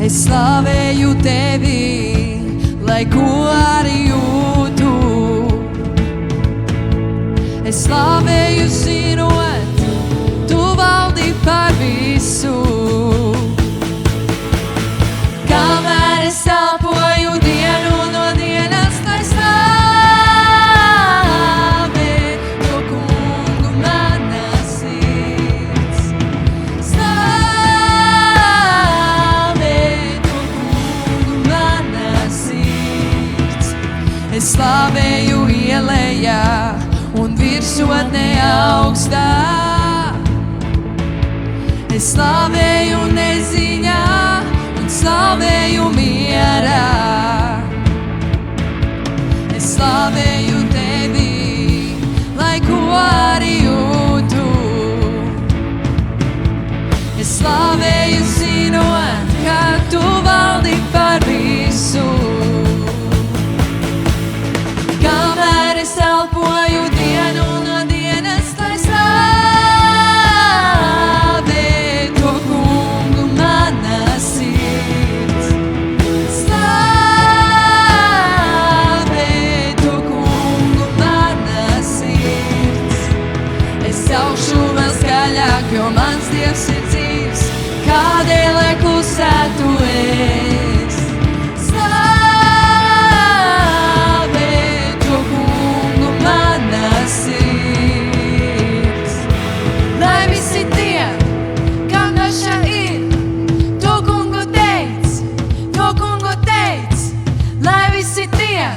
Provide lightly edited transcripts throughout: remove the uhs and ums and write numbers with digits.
Es slavēju tevi, lai ko arī jūtu. Es slavēju zinot, tu valdi par visu. Kamēr es elpoju dienu no dienas, lai slavē to kungu mana sirds. Slavē to kungu mana sirds. Es slavēju ielējā un virsotnē augstā. Es slavēju neziņā un slavēju mierā. Es slavēju tevi, lai ko arī jūtu. Es slavēju zinot, ka tu valdi par visu. Kamēr es elpoju dienu no dienas, lai slavē to kungu mana sirds. Slavē to kungu mana sirds. Es saukšu vēl skaļāk, jo mans Dievs ir dzīvs, kādēļ lai klusētu es. Slavē to kungu mana sirds. Lai visi tie, kam daža ir, to kungu teic, to kungu teic. Lai visi tie,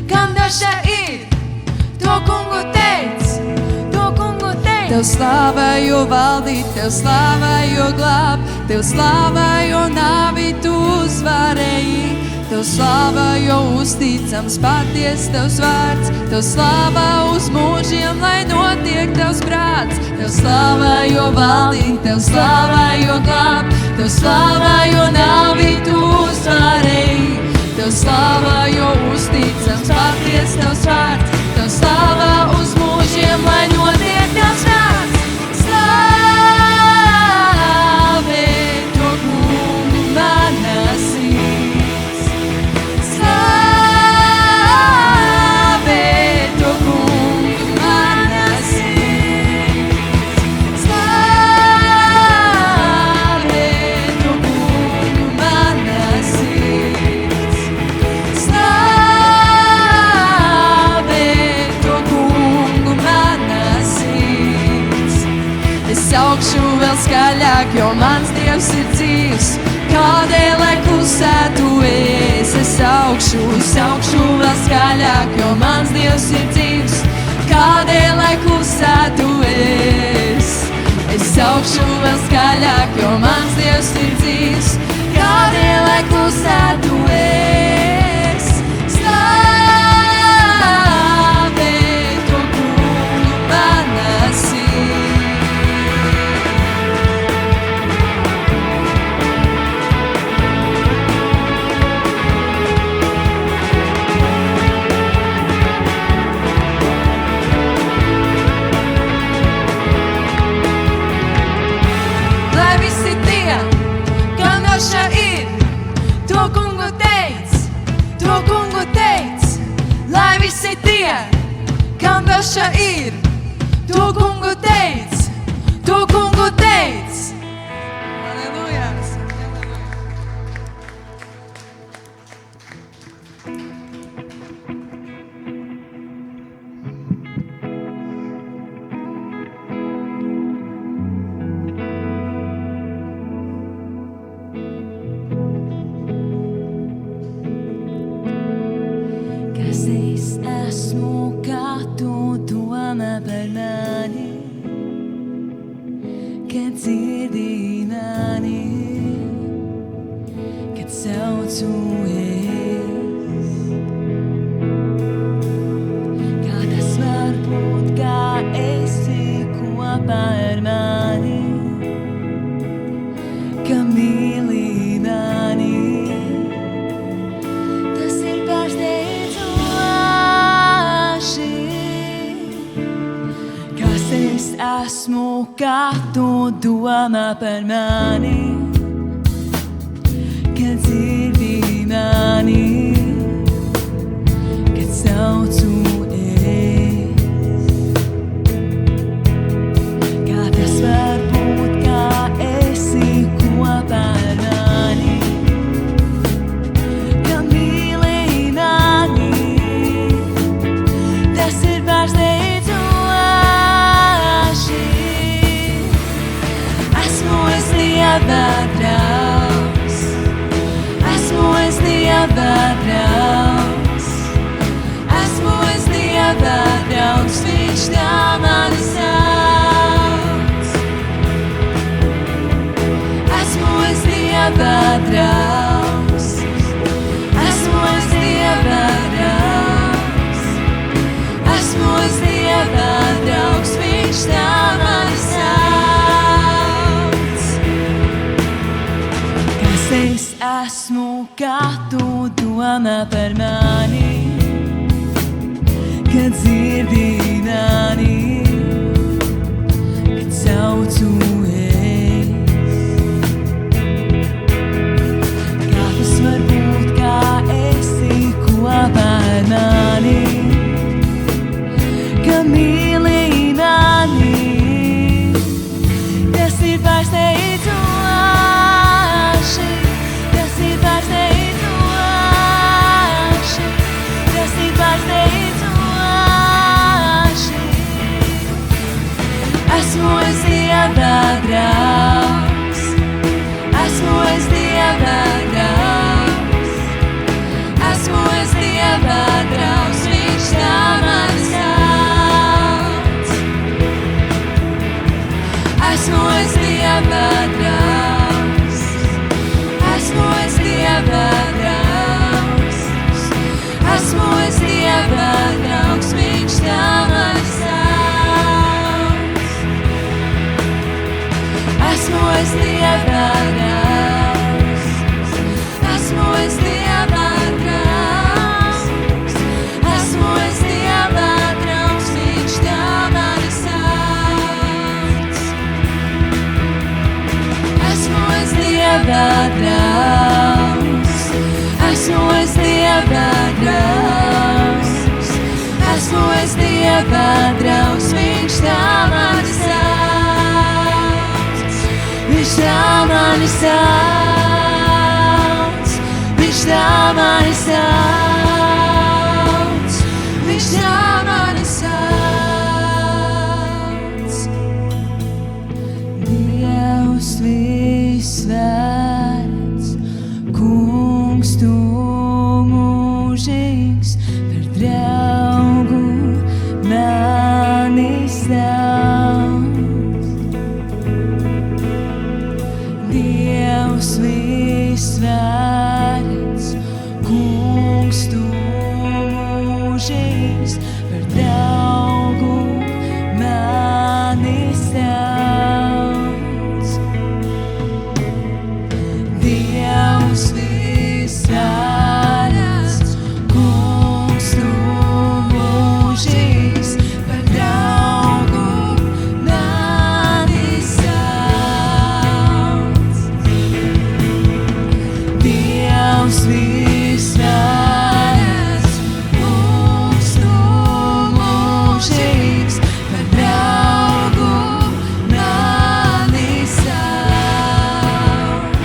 kam daža ir, to kungu teic, to kungu teic. Tev slāvā, jo valdīt, tev slāvā, jo glāb, tev slāvā, jo nāvi tu uzvarēji. Tev slāvā, jo uzticams paties tavs vārds, tev slāvā uz mūžiem, lai notiek tavs prāts. Tev slāvā, jo valdīt, tev slāvā, jo glāb, tev slāvā, jo nāvi tu uzvarēji. Tev slāvā, jo uzticams paties tavs vārds, tev slāvā uz mūžiem, lai notiek tavs prāts. Slavē to kungu mana sirds. Slavē to kungu mana sirds. Slavē to kungu mana sirds. Slavē to kungu mana sirds. Es saukšu vēl skaļāk, jo mans Dievs ir dzīvs, kādēļ lai klusētu es. Es saukšu vēl skaļāk, jo mans Dievs ir dzīvs, kādēļ lai klusētu es. Es saukšu vēl skaļāk, jo mans Dievs ir dzīvs, kādēļ lai klusētu es. Slavē to kungu mana sirds. Lai visi tie, kam daža ir, to kungu teic, to kungu teic. Lai visi tie, kam daža ir, to kungu teic, to kungu teic. Aleluja! Kas es esmu, kā tu domā par mani, kad dzirdi mani, kad saucu es. Kā tas var būt, kā esi kopā ar mani, ka mīli mani. Tas ir pārsteidzoši. Kas es esmu, kā tu domā par mani, kad dzirdi mani, kad saucu es. Kā tas var būt, kā esi kopā ar mani, ka mīli mani, tas ir pārsteidzoši. Esmu es Dieva draugs, esmu es Dieva draugs, esmu es Dieva draugs, viņš tā mani sauc. Esmu es Dieva draugs, esmu es Dieva draugs, esmu es Dieva draugs, viņš tā mani sauc. Kas es esmu, kā tu domā par mani, kad dzirdi mani, kad saucu es. Kā tas var būt, kā esi kopā ar mani, ka mīli mani, tas ir pārsteidzoši, tas ir pārsteidzoši, tas ir pārsteidzoši. Esmu es Dieva draugs, esmu es Dieva draugs, esmu es Dieva draugs, viņš tā mani sauc. Esmu es Dieva draugs, esmu es Dieva draugs, esmu es Dieva draugs, viņš tā mani sauc. Esmu es Dieva draugs, esmu es Dieva draugs, esmu es Dieva draugs, viņš tā mani sauc. Esmu es Dieva draugs, esmu es Dieva draugs, esmu es Dieva draugs, viņš tā mani sauc. Viņš tā mani sauc, viņš tā mani sauc, viņš tā mani sauc. Dievs visvēts, Kungs tu mūžīgs, par draugu mani sauc. Dievs visvēts, Kungs tu mūžīgs, par draugu mani sauc. Dievs visvēts, Kungs tu mūžīgs, par draugu mani sauc. Dievs visvēts, Kungs tu mūžīgs, par draugu mani sauc.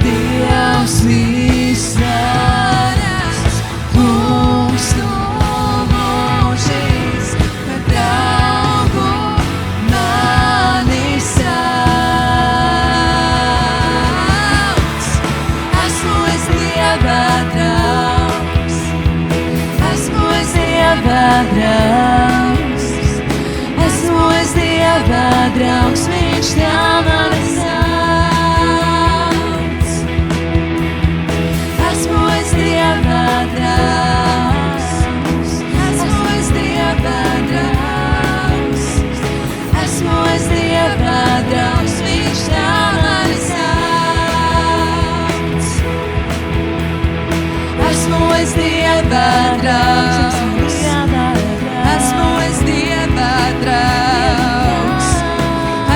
Dievs visvēts, Kungs tu mūžīgs, par draugu mani sauc. Esmu es Dieva draugs, esmu es Dieva draugs, esmu es Dieva draugs, viņš tā mani sauc. Esmu es Dieva draugs, esmu es Dieva draugs, esmu es Dieva draugs, viņš tā mani sauc. Esmu es Dieva draugs, esmu es Dieva draugs,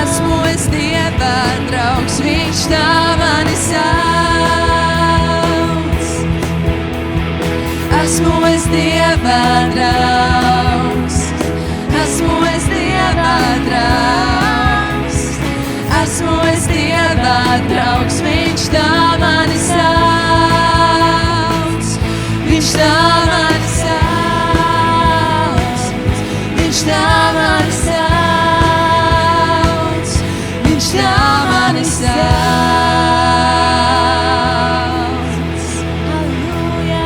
esmu es Dieva draugs, viņš tā mani Dieva draugs. Esmu es Dieva draugs. Esmu es Dieva draugs. Viņš tā mani sauc. Viņš tā mani sauc. Viņš tā mani sauc. Viņš tā mani sauc. Halleluja.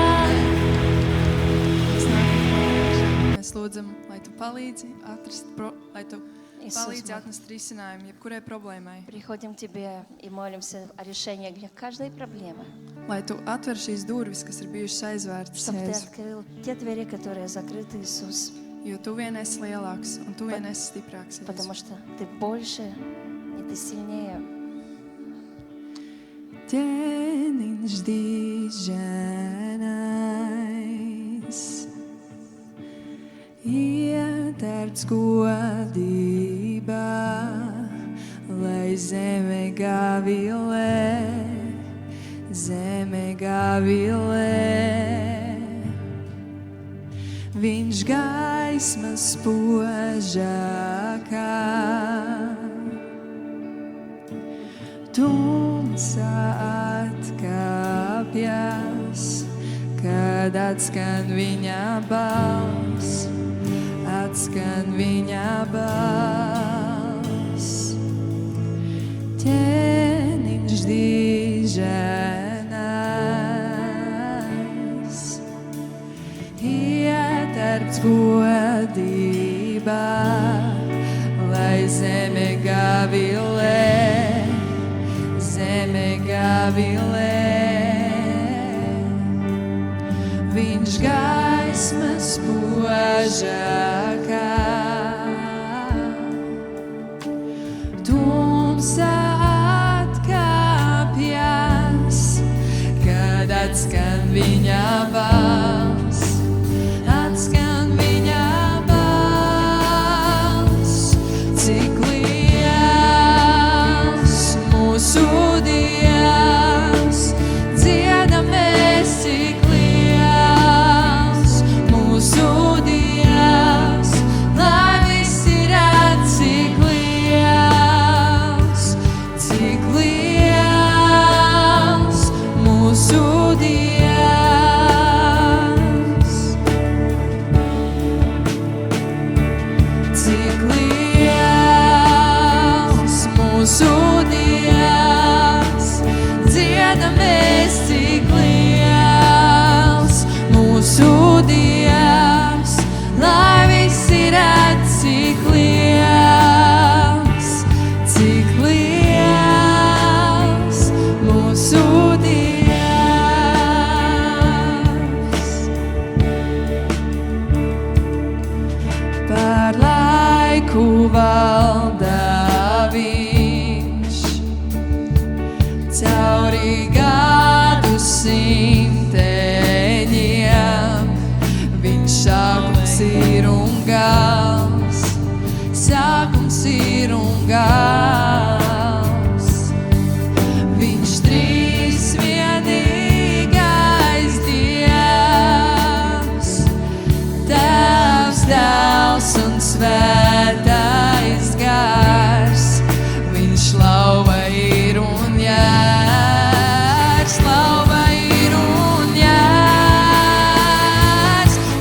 Mēs lūdzam, lai tu palīdzi atrast risinājumu jebkurai problēmai. Приходим к Тебе и молимся о решении каждой проблемы. Lai tu atver šīs durvis, kas ir bijušas aizvērtas, Чтобы Ты Jēzu. открыл те двери, которые закрыты, Иисус. Jo tu vien esi lielāks un tu vien esi stiprāks. Потому Jēzu. что Ты больше и Ты сильнее. Ķēniņš diženais, ietērts godībā, lai zeme gavilē. Viņš gaismas spožākā, tumsa atkāpjas, kad atskan viņa balss, Ķēniņš diženais, ietērts godībā, lai zeme gavilē. Viņš gaismas spožākā, tumsa atkāpjas, kad atskan viņa balss, cik liels mūsu Dievs, dziedamies, cik liels mūsu Dievs, lai visi redz, cik liels mūsu Dievs, cik liels mūsu Dievs, dziedamies, cik liels mūsu Dievs, lai visi redz, cik liels mūsu Dievs. Par laiku valda viņš, cauri gadu simteņiem, viņš sākums ir un gals, viņš trīs vienīgais Dievs, Tēvs, Dēls un Svētais Gars, viņš slava ir un jērs,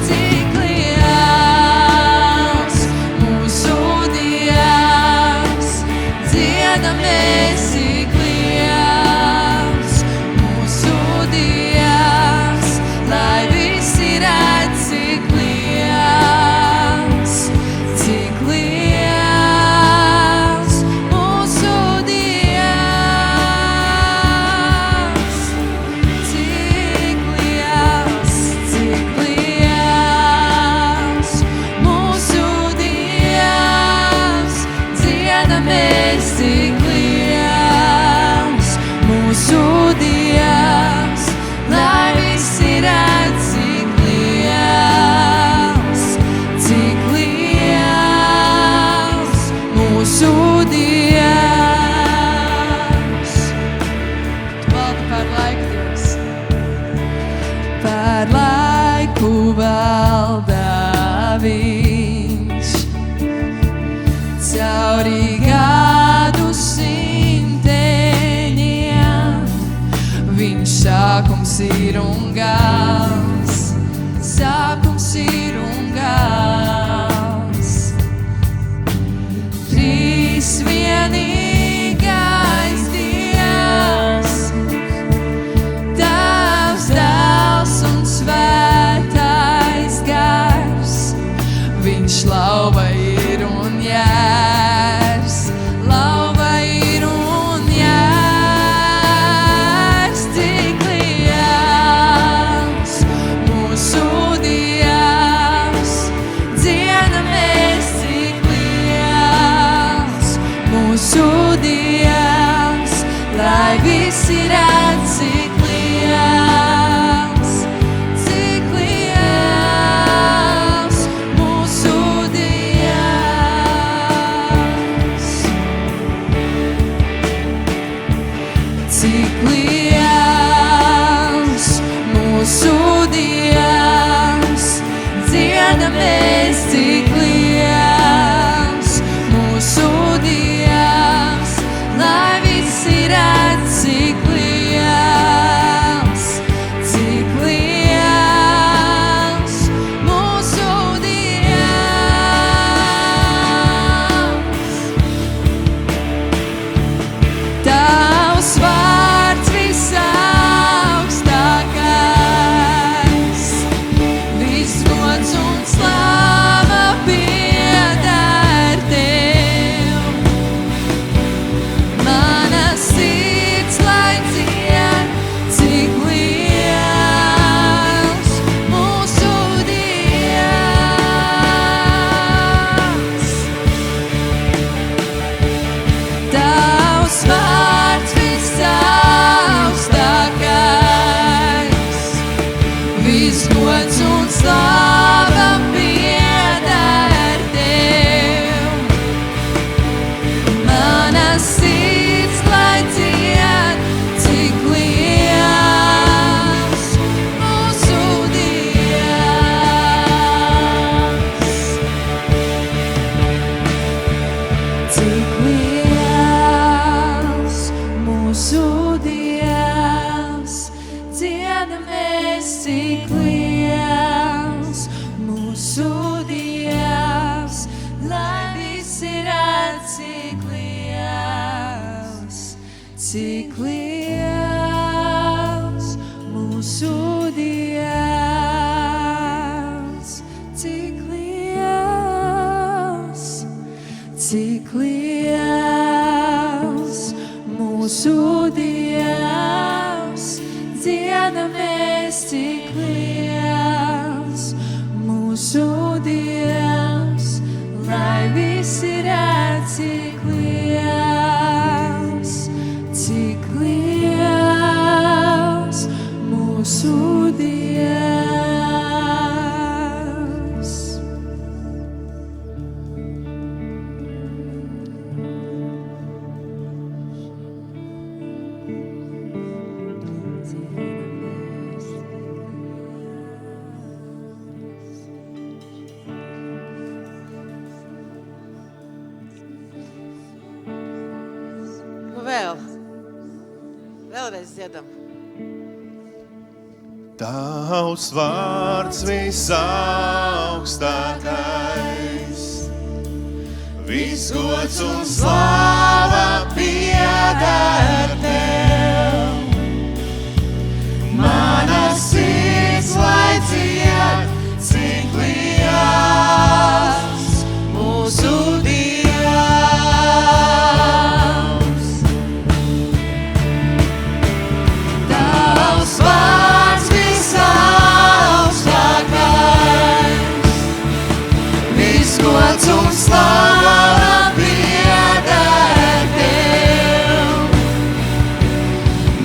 cik liels mūsu Dievs, dziedamies, cik liels mūsu Dievs, lai visi redz, cik liels mūsu Dievs, cik liels mūsu Dievs, dziedamies, cik liels Dievs, lai visi redz, cik liels, cik liels mūsu Dievs. Cik liels mūsu Dievs, dziedamies, cik liels mūsu Dievs, lai visi redz, cik liels, cik liels mūsu Dievs. Tavs vārds visaugstākais, viss gods un slāva pieder Tev. Mana sirds lai dzied, cik liels mūsu Dievs. Tavs vārds visaugstākais, viss gods un slāva pieder Tev. Mana sirds lai dzied, cik liels mūsu Dievs. Cik liels mūsu Dievs, dziedamies, cik liels mūsu Dievs, lai visi redz, cik liels, cik liels mūsu Dievs, cik liels, cik liels mūsu Dievs, dziedamies, cik liels mūsu Dievs, lai visi redz, cik liels, cik liels mūsu Dievs. Nu vēlreiz dziedam. Tavs vārds visaugstākais, viss gods un slāva pieder Tev. Mana sirds lai dzied, cik liels mūsu Dievs. Tavs vārds visaugstākais, viss gods un slāva pieder Tev.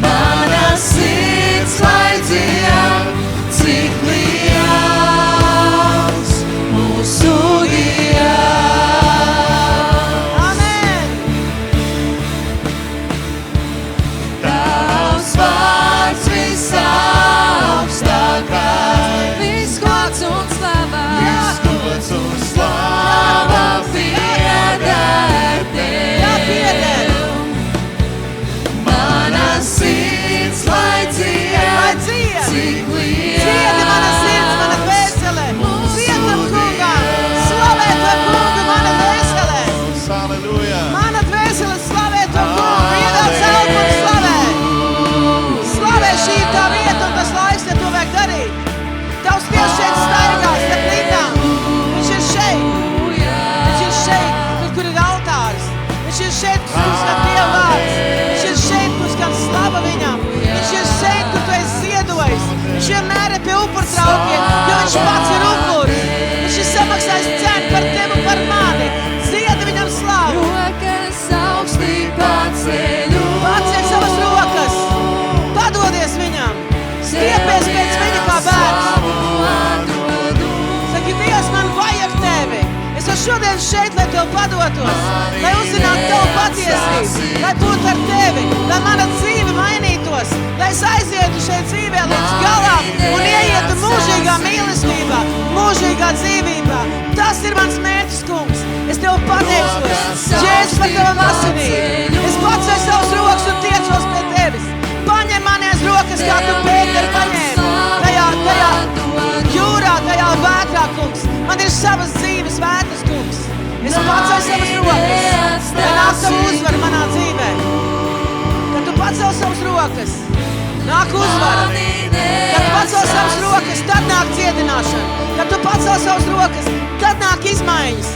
Mana sirds lai dzied, cik liels mūsu Dievs. Amen! Tavs vārds visaugstākais, Viss gods un slava, viss gods un slāva pieder Tev. Mana sirds lai dzied, cik Dziedi mana sirds, mana dvēsele. Dziedam kungam. Slavē to kungu, mana dvēsele. Halleluja! Mana dvēsele slavē to kungu. Ievelc elpu un slavē. Slavē, šī ir tā vieta un tas laiks, ja to vajag darīt. Tavs Dievs šeit staigā starp lītām. Viņš ir šeit. esmu šodien šeit, lai Tev padotos, lai uzzinātu Tavu patiesību, lai būtu ar Tevi, lai mana dzīve mainītos, lai es aizietu šeit dzīvē līdz galam un ieietu mūžīgā mīlestībā, mūžīgā dzīvībā. Tas ir mans mērķis, kungs. Es Tev pateicos, Jēzus, par Tavam asinīm. Es paceļu savus rokas un tiecos pie Tevis. Paņem mani aiz rokas, kā Tu Pēteri paņēmi. Tajā jūrā, tajā vētrā, kungs. Man ir savas dzīves vētras, kungs. Es paceļu savas rokas, lai nāk Tavu uzvaru manā dzīvē. Kad Tu pacēl savas rokas, nāk uzvara. Kad Tu pacēl savas rokas, tad nāk dziedināšana. Kad Tu pacēl savas rokas, tad nāk izmaiņas.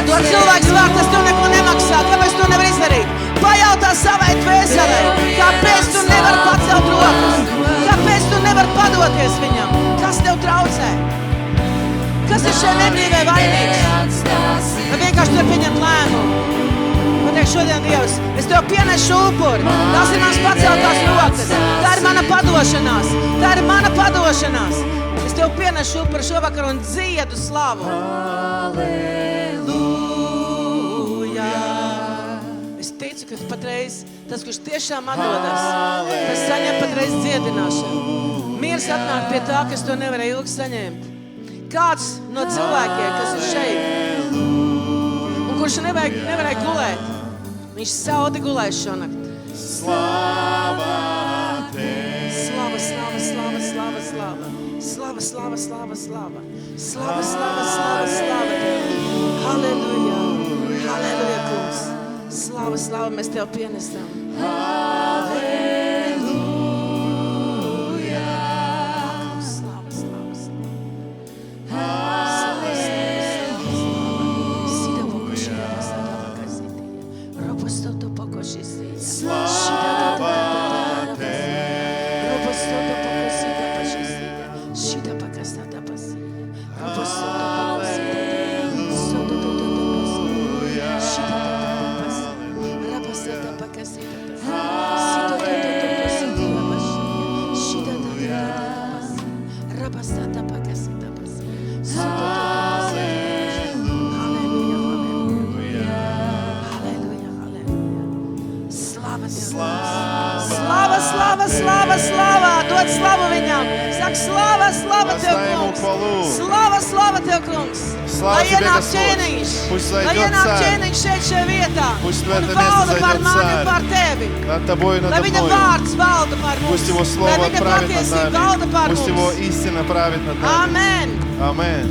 To cilvēks vārds, tas Tu neko nemaksā. Kāpēc Tu nevar izdarīt? Pajautā savai dvēselē, kāpēc Tu nevar pacelt rokas? Kāpēc Tu nevar padoties viņam? Kas Tev traucē? Kas ir šeit nebrīvē vainīgs? Vai vienkārši Tu pieņemt lēmumu? Pateikt šodien, Dievs, es Tev pienešu upuri. Tās ir manas paceltās rokas. Tā ir mana padošanās. Tā ir mana padošanās. Es Tev pienešu upuri šovakar un dziedu slavu. Es ticu, ka patreiz tas, kurš tiešām atdodas, tas saņem patreiz dziedināšanu. Miers atnāk pie tā, kas to nevarēja ilgi saņemt. Kāds no cilvēkiem, kas ir šeit, un kurš nevarēja gulēt, viņš saudi gulēs šonakt. Slava Tev. Slava, slava, slava, slava, slava. Slava, slava, slava, slava. Slava, slava, slava, slava Tev. Halleluja. Halleluja, kungs. Slava, slava, mēs Tev pienesam. Halleluja. Slava, slava, slava. Slava, slava, slava. Sida pokošīja, masada pakasītīja. Ropostoto pokošīsīja. Slava Tev. Ropostoto pokosīja pašīsīja. Šida pakastāta pasīja. Ropostoto pokosīja. Soto toto pasīja. Šida toto pasīja. Rapasata pakasīja pasīja. Sito toto pasīja pasīja. Šida toto pasīja. Rapasata pakasīja pasīja. Soto toto pasīja. Halleluja, halleluja. Halleluja, halleluja. Slava Tev. Slava, slava, slava, slava. Dod slavu viņam. Saka, slava, slava Tev, kungs. Slava, slava Tev, kungs. Lai ienāk ķēniņš. Lai ienāk ķēniņš šeit vietā. Un valda par mani un par Tevi. Lai viņa vārds valda par mums. Lai viņa patiesība valda par Пусть Его mums. истина правит над нами. Amen. Amen.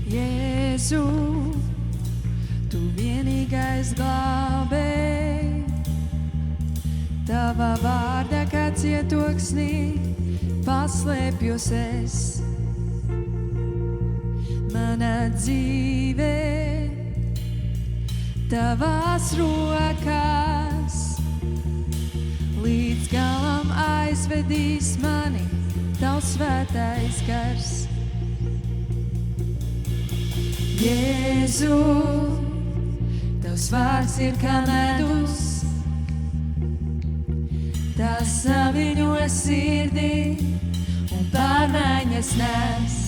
Jēzu, Tu vienīgais glābēji, Tava vārda kā cietoksnī paslēpjos es. Mana dzīve Tavās rokās, līdz galam aizvedīs mani Tavs svētais gars. Jēzu, Tavs vārds ir kā medus, tas saviņo sirdī un pārmaiņas nes.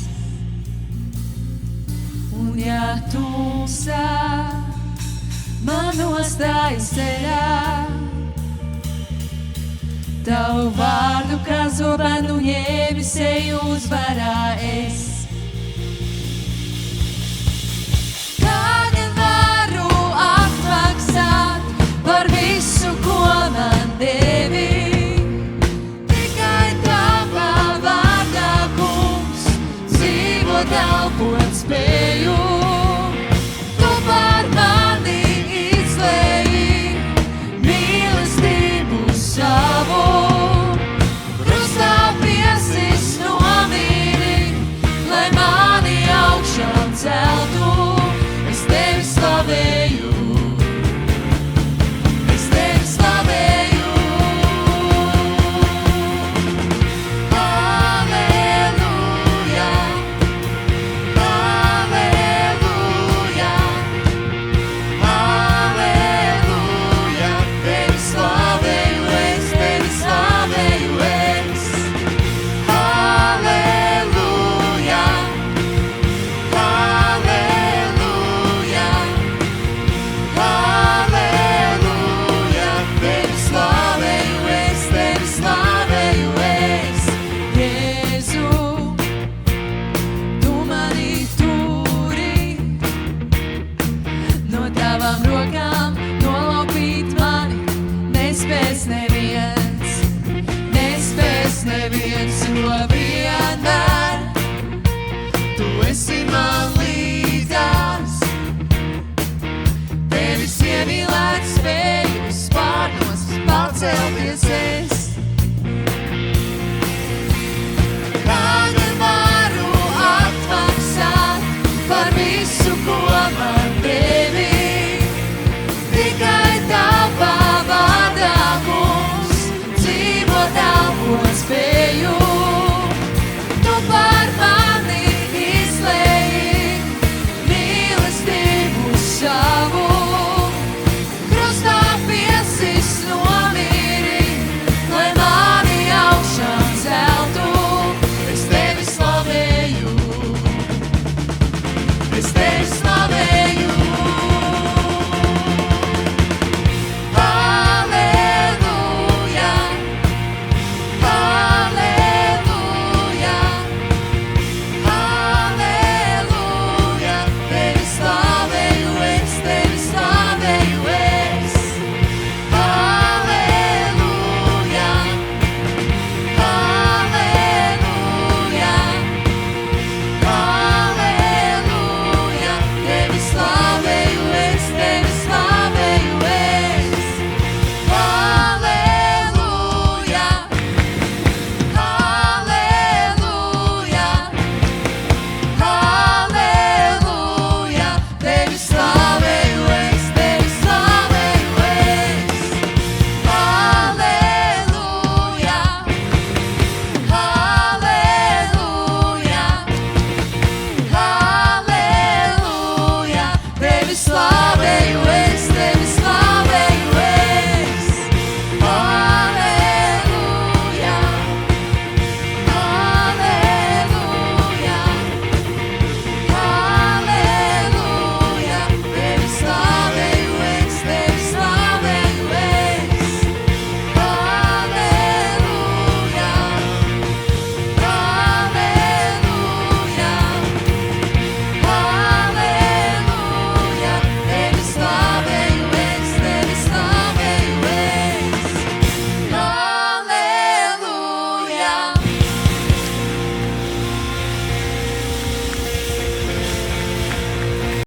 Un ja tumsā man nostājas ceļā, Tavu vārdu kā zobenu ņēmis eju uzvarā es. Par visu, ko man devi, tikai Tavā vārdā, kungs, dzīvot, elpot spēju.